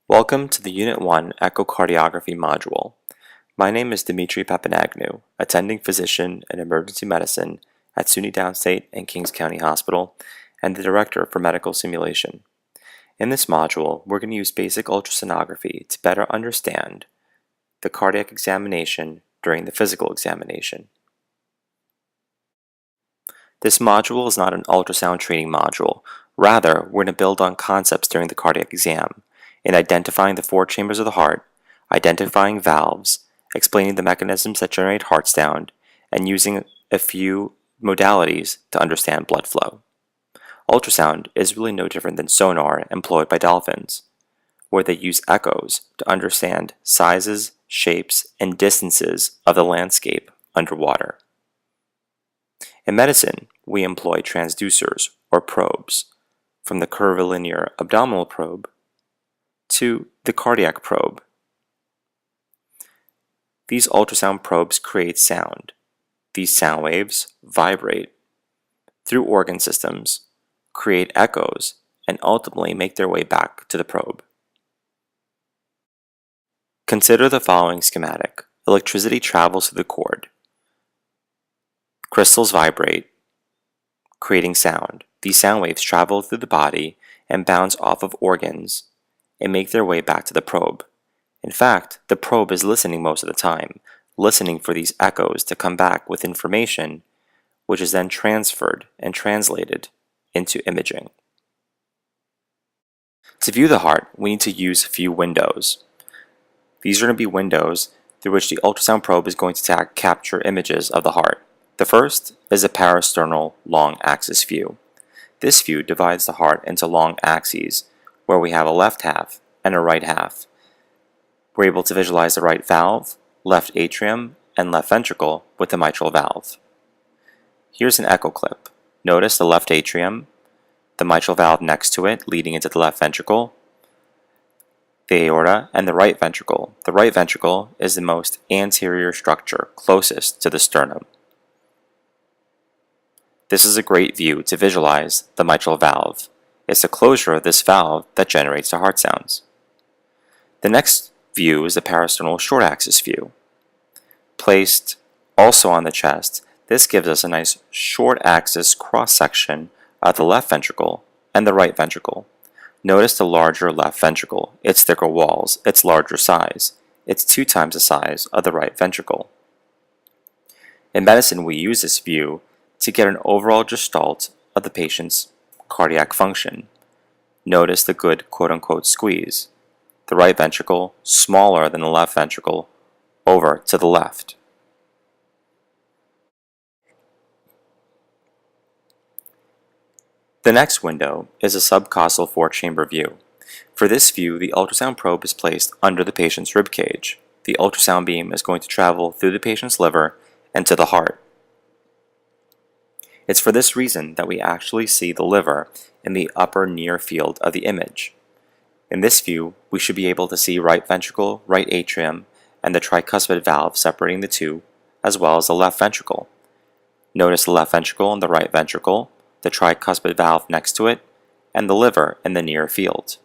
Welcome to the Unit 1 Echocardiography module. My name is Dimitri Papanagnou, attending physician in emergency medicine at SUNY Downstate and Kings County Hospital, and the director for medical simulation. In this module, we're going to use basic ultrasonography to better understand the cardiac examination during the physical examination. This module is not an ultrasound training module. Rather, we're going to build on concepts during the cardiac exam in identifying the four chambers of the heart, identifying valves, explaining the mechanisms that generate heart sound, and using a few modalities to understand blood flow. Ultrasound is really no different than sonar employed by dolphins, where they use echoes to understand sizes, shapes, and distances of the landscape underwater. In medicine, we employ transducers or probes, from the curvilinear abdominal probe to the cardiac probe. These ultrasound probes create sound. These sound waves vibrate through organ systems, create echoes, and ultimately make their way back to the probe. Consider the following schematic. Electricity travels through the cord. Crystals vibrate, creating sound. These sound waves travel through the body and bounce off of organs and make their way back to the probe. In fact, the probe is listening most of the time, listening for these echoes to come back with information, which is then transferred and translated into imaging. To view the heart, we need to use a few windows. These are going to be windows through which the ultrasound probe is going to capture images of the heart. The first is a parasternal long axis view. This view divides the heart into long axes, where we have a left half and a right half. We're able to visualize the right valve, left atrium, and left ventricle with the mitral valve. Here's an echo clip. Notice the left atrium, the mitral valve next to it leading into the left ventricle, the aorta, and the right ventricle. The right ventricle is the most anterior structure closest to the sternum. This is a great view to visualize the mitral valve. It's the closure of this valve that generates the heart sounds. The next view is the parasternal short axis view. Placed also on the chest, this gives us a nice short axis cross section of the left ventricle and the right ventricle. Notice the larger left ventricle, its thicker walls, its larger size. It's 2 times the size of the right ventricle. In medicine, we use this view to get an overall gestalt of the patient's cardiac function. Notice the good quote-unquote squeeze. The right ventricle smaller than the left ventricle over to the left. The next window is a subcostal 4-chamber view. For this view, the ultrasound probe is placed under the patient's rib cage. The ultrasound beam is going to travel through the patient's liver and to the heart. It's for this reason that we actually see the liver in the upper near field of the image. In this view, we should be able to see right ventricle, right atrium, and the tricuspid valve separating the two, as well as the left ventricle. Notice the left ventricle and the right ventricle, the tricuspid valve next to it, and the liver in the near field.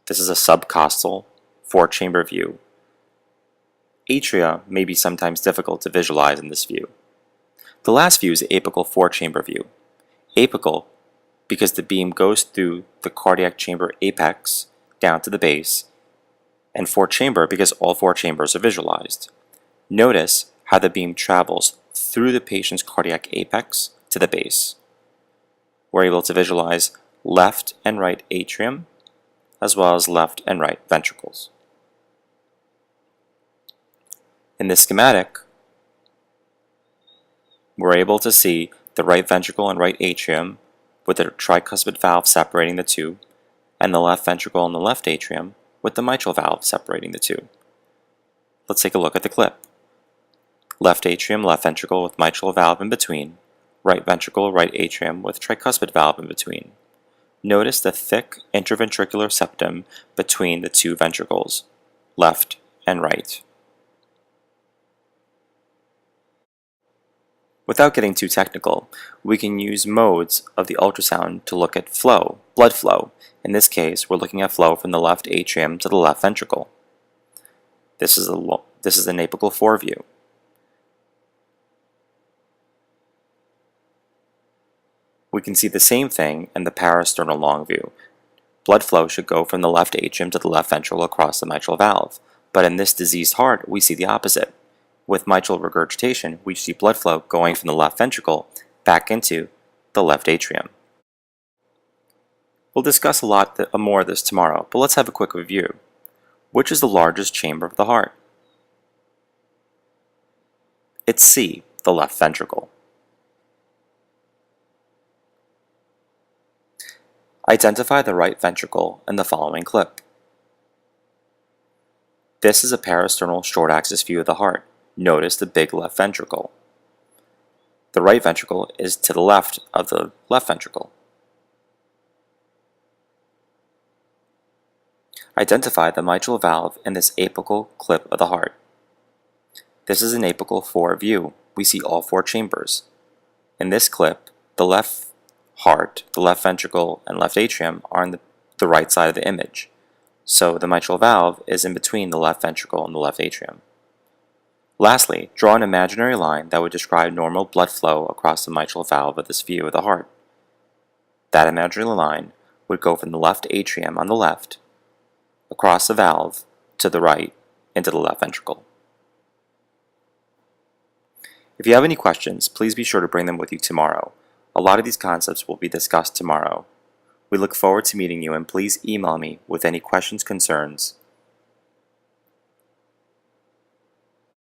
This is a subcostal 4-chamber view. Atria may be sometimes difficult to visualize in this view. The last view is the apical 4-chamber view. Apical because the beam goes through the cardiac chamber apex down to the base, and 4-chamber because all 4 chambers are visualized. Notice how the beam travels through the patient's cardiac apex to the base. We're able to visualize left and right atrium, as well as left and right ventricles. In this schematic, we're able to see the right ventricle and right atrium with the tricuspid valve separating the two, and the left ventricle and the left atrium with the mitral valve separating the two. Let's take a look at the clip. Left atrium, left ventricle with mitral valve in between, right ventricle, right atrium with tricuspid valve in between. Notice the thick interventricular septum between the 2 ventricles, left and right. Without getting too technical, we can use modes of the ultrasound to look at flow, blood flow. In this case, we're looking at flow from the left atrium to the left ventricle. This is an apical 4 view. We can see the same thing in the parasternal long view. Blood flow should go from the left atrium to the left ventricle across the mitral valve, but in this diseased heart, we see the opposite. With mitral regurgitation, we see blood flow going from the left ventricle back into the left atrium. We'll discuss a lot more of this tomorrow, but let's have a quick review. Which is the largest chamber of the heart? It's C, the left ventricle. Identify the right ventricle in the following clip. This is a parasternal short axis view of the heart. Notice the big left ventricle. The right ventricle is to the left of the left ventricle. Identify the mitral valve in this apical clip of the heart. This is an apical 4 view. We see all 4 chambers. In this clip, the left heart, the left ventricle, and left atrium are on the right side of the image. So the mitral valve is in between the left ventricle and the left atrium. Lastly, draw an imaginary line that would describe normal blood flow across the mitral valve of this view of the heart. That imaginary line would go from the left atrium on the left, across the valve, to the right, into the left ventricle. If you have any questions, please be sure to bring them with you tomorrow. A lot of these concepts will be discussed tomorrow. We look forward to meeting you, and please email me with any questions, concerns,